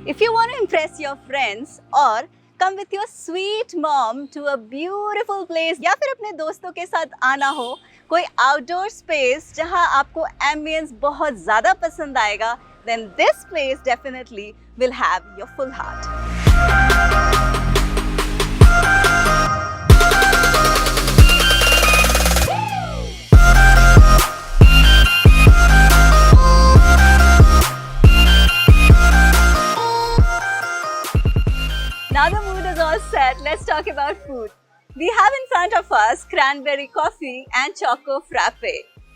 If you want to impress your friends or come with your sweet mom to a beautiful place या फिर अपने दोस्तों के साथ आना हो कोई outdoor space जहां आपको ambience बहुत ज़्यादा पसंद आएगा, then this place definitely will have your full heart. Now the mood is all set, let's talk about food. We have in front of us cranberry coffee and choco frappe.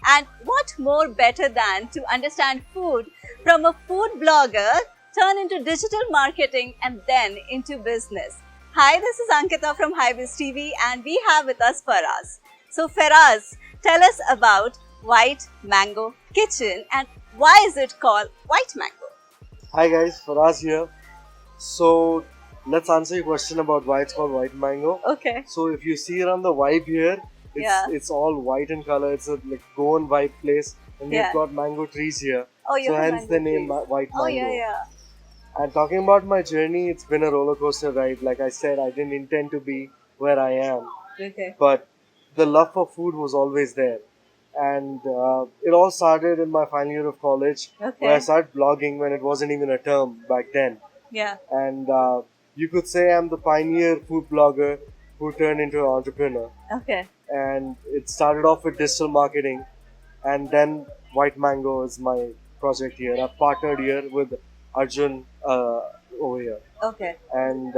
And what more better than to understand food from a food blogger, turn into digital marketing and then into business. Hi, this is Ankita from HyBiz Tv and we have with us Faraz. So Faraz, tell us about White Mango Kitchen and why is it called White Mango? Hi guys, Faraz here. So let's answer your question about why it's called White Mango. Okay. So if you see around the vibe here, it's all white in color. It's a like Goan vibe place, and we've got mango trees here. Oh, you so have hence the name White Mango. Oh yeah. And talking about my journey, it's been a roller coaster ride. Like I said, I didn't intend to be where I am. Okay. But the love for food was always there. And it all started in my final year of college, where I started blogging when it wasn't even a term back then. Yeah. And you could say I'm the pioneer food blogger who turned into an entrepreneur. Okay. And it started off with digital marketing, and then White Mango is my project here. I've partnered here with Arjun over here. Okay. And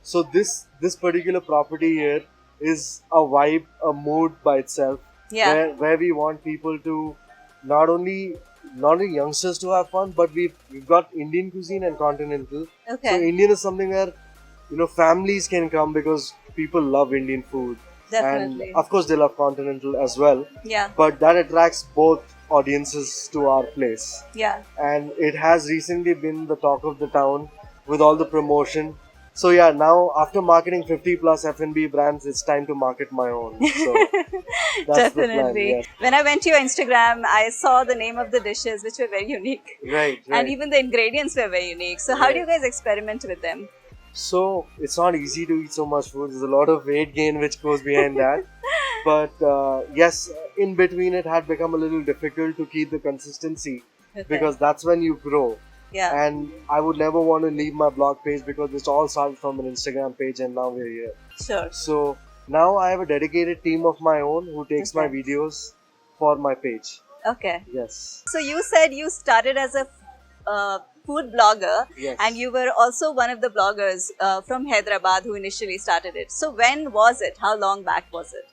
so this particular property here is a vibe, a mood by itself. Yeah. Where we want people to not only youngsters to have fun, but we've got Indian cuisine and continental. Okay. So Indian is something where families can come because people love Indian food. Definitely. And of course they love continental as well. Yeah. But that attracts both audiences to our place. Yeah. And it has recently been the talk of the town with all the promotion. So yeah, now after marketing 50 plus F&B brands, it's time to market my own. So that's Definitely. the plan, yeah. When I went to your Instagram, I saw the name of the dishes which were very unique. Right. And even the ingredients were very unique. So how do you guys experiment with them? So it's not easy to eat so much food. There's a lot of weight gain which goes behind that. But yes, in between it had become a little difficult to keep the consistency because that's when you grow. Yeah. And I would never want to leave my blog page because it all started from an Instagram page and now we're here. Sure. So now I have a dedicated team of my own who takes my videos for my page. Okay. Yes. So you said you started as a food blogger, and you were also one of the bloggers from Hyderabad who initially started it. So when was it? How long back was it?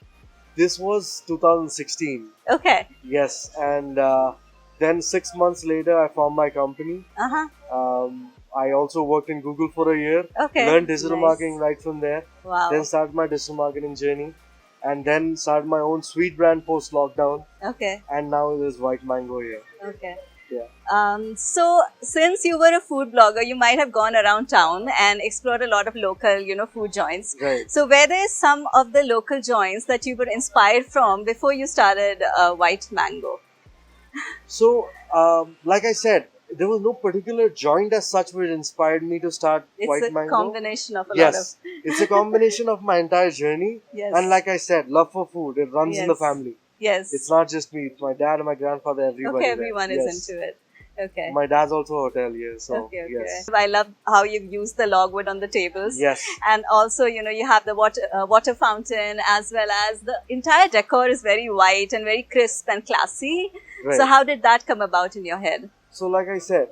This was 2016. Okay. Yes. And then 6 months later, I formed my company. I also worked in Google for a year. Okay. Learned digital marketing right from there. Wow. Then started my digital marketing journey. And then started my own sweet brand post-lockdown. Okay. And now it is White Mango here. Okay. Yeah. So since you were a food blogger, you might have gone around town and explored a lot of local, food joints. Right. So were there some of the local joints that you were inspired from before you started White Mango? So, like I said, there was no particular joint as such which inspired me to start White Mango. It's a combination of a lot of... Yes, it's a combination of my entire journey. Yes. And like I said, love for food, it runs in the family. Yes. It's not just me, it's my dad and my grandfather, everybody. Okay, everyone is into it. Okay. My dad's also a hotelier, so yes. I love how you use the logwood on the tables. Yes. And also, you have the water fountain as well as the entire decor is very white and very crisp and classy. Right. So how did that come about in your head? So like I said,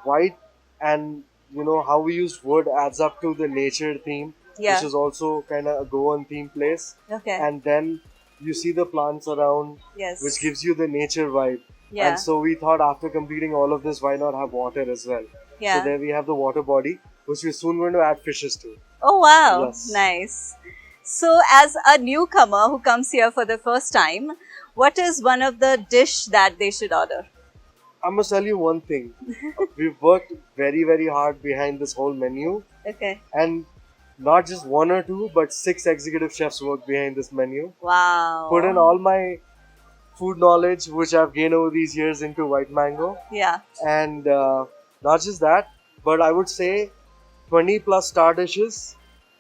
white and how we used wood adds up to the nature theme, which is also kind of a Goan theme place. Okay. And then you see the plants around, which gives you the nature vibe. Yeah. And so we thought after completing all of this, why not have water as well? Yeah. So there we have the water body, which we're soon going to add fishes to. Oh wow, yes. Nice. So as a newcomer who comes here for the first time, what is one of the dish that they should order? I must tell you one thing. We've worked very, very hard behind this whole menu. Okay. And not just one or two, but 6 executive chefs worked behind this menu. Wow. Put in all my food knowledge, which I've gained over these years into White Mango. Yeah. And not just that, but I would say 20 plus star dishes,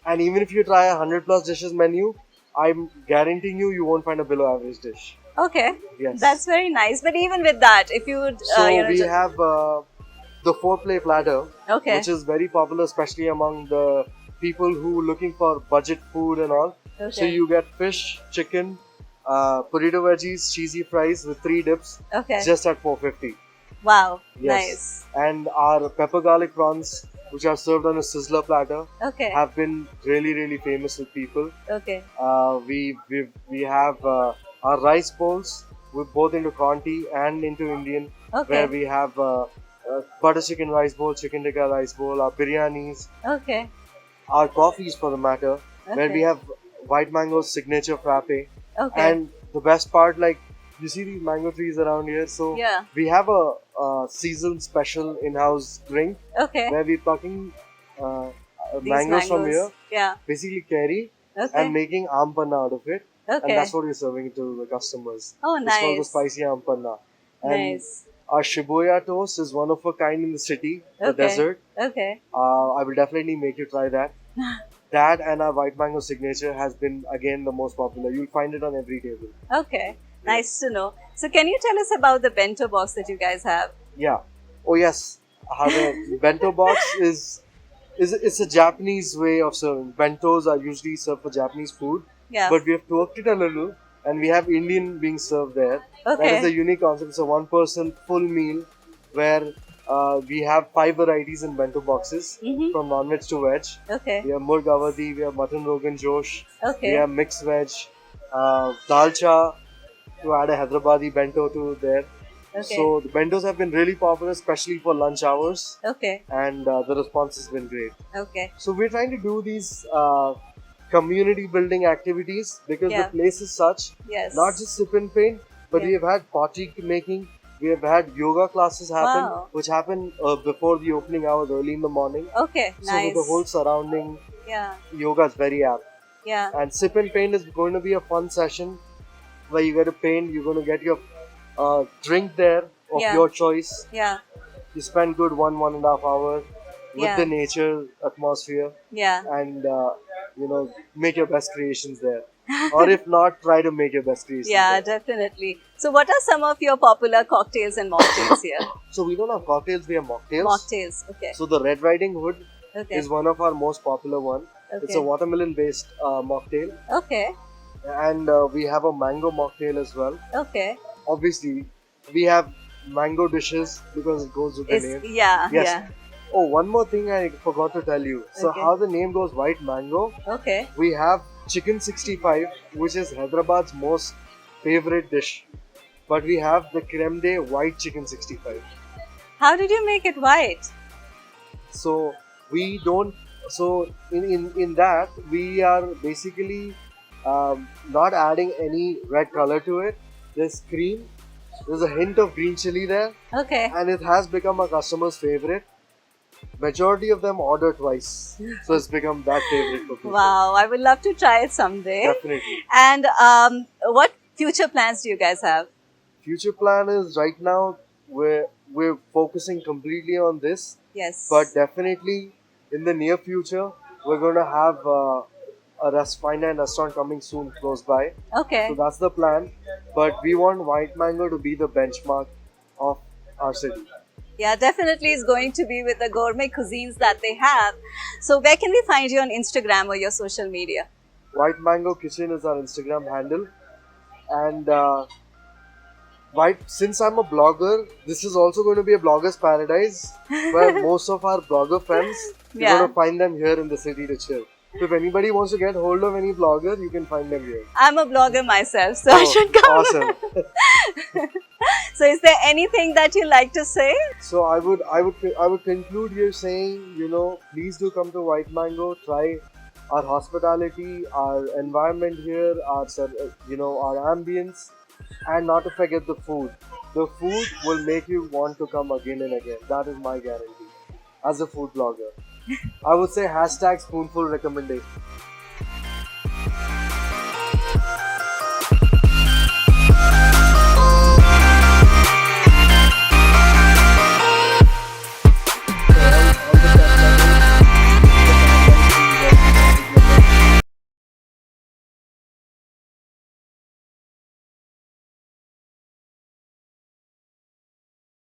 and even if you try a 100 plus dishes menu, I'm guaranteeing you won't find a below average dish. Okay. Yes. That's very nice. But even with that, if you would, So we have the 4-play platter, okay. which is very popular, especially among the people who looking for budget food and all. Okay. So you get fish, chicken, burrito veggies, cheesy fries with 3 dips, Okay. just at 450. Wow. Yes. Nice. And our pepper garlic prawns, which are served on a sizzler platter, Okay. have been really famous with people. Okay. We have our rice bowls, with both into Conti and into Indian, Okay. where we have butter chicken rice bowl, chicken tikka rice bowl, our biryanis, Okay. our coffees for the matter, where Okay. we have White Mango's signature frappe. Okay. And the best part, like, you see these mango trees around here, so Yeah. we have a season special in-house drink Okay. where we're plucking These mangoes from here, Yeah. basically curry, Okay. and making aam panna out of it. And Okay. that's what we're serving to the customers. Oh, It's called the nice. spicy aam panna. And Nice. our Shibuya toast is one of a kind in the city, the Okay. desert. Okay. I will definitely make you try that. That and our white mango signature has been again the most popular. You'll find it on every table. Okay. Nice to know. So, can you tell us about the bento box that you guys have? Yeah. Oh yes. How the bento box is it's a Japanese way of serving. Bentos are usually served for Japanese food, Yeah. but we have twerked it a little, and we have Indian being served there. That is Okay. a unique concept. It's a one-person full meal where we have 5 varieties in bento boxes, Mm-hmm. from non-veg to veg. Okay. We have murgavadi, we have mutton rogan josh, we Okay. have mixed veg, dalcha, to add a Hyderabadi bento to there. Okay. So the bentos have been really popular, especially for lunch hours, Okay. and the response has been great. Okay. So we're trying to do these community building activities because Yeah. the place is such, Yes. not just sip and paint, but Yeah. we have had pottery making, we have had yoga classes happen, Wow. which happen before the opening hours early in the morning. Okay. So Nice. with the whole surrounding, Yeah. yoga is very apt. Yeah. And sip and paint is going to be a fun session where you get to paint, you're going to get your drink there of Yeah. your choice. Yeah. You spend good 1.5 hours with Yeah. the nature atmosphere, Yeah. and make your best creations there. Or if not, try to make your best creations Yeah, there. definitely. So, what are some of your popular cocktails and mocktails here? So we don't have cocktails, we have mocktails. Mocktails. Okay. So the Red Riding Hood Okay. is one of our most popular one. It's a Okay. watermelon based mocktail, Okay. and we have a mango mocktail as well. Okay. Obviously, we have mango dishes because it goes with the name. Yeah. Yes. Yeah. Oh, one more thing I forgot to tell you. So Okay. how the name goes, White Mango, Okay. we have chicken 65, which is Hyderabad's most favorite dish. But we have the creme de white chicken 65. How did you make it white? So we don't. So in that we are basically not adding any red color to it. There's cream. There's a hint of green chili there, Okay. and it has become a customer's favorite. Majority of them order twice, so it's become that favorite for people. Wow. I would love to try it someday. Definitely. And what future plans do you guys have? Future plan is right now we're focusing completely on this, Yes. but definitely in the near future we're going to have a fine dine restaurant coming soon close by. Okay. So that's the plan. But we want White Mango to be the benchmark of our city. Yeah, definitely is going to be with the gourmet cuisines that they have. So, where can we find you on Instagram or your social media? White Mango Kitchen is our Instagram handle, and since I'm a blogger, this is also going to be a blogger's paradise where most of our blogger friends, you're Yeah. going to find them here in the city to chill. So if anybody wants to get hold of any blogger, you can find them here. I'm a blogger myself, so I should come. Awesome. So, is there anything that you like to say? So I would conclude here saying, please do come to White Mango, try our hospitality, our environment here, our ambience, and not to forget the food. The food will make you want to come again and again. That is my guarantee as a food blogger. I would say #spoonful recommendation.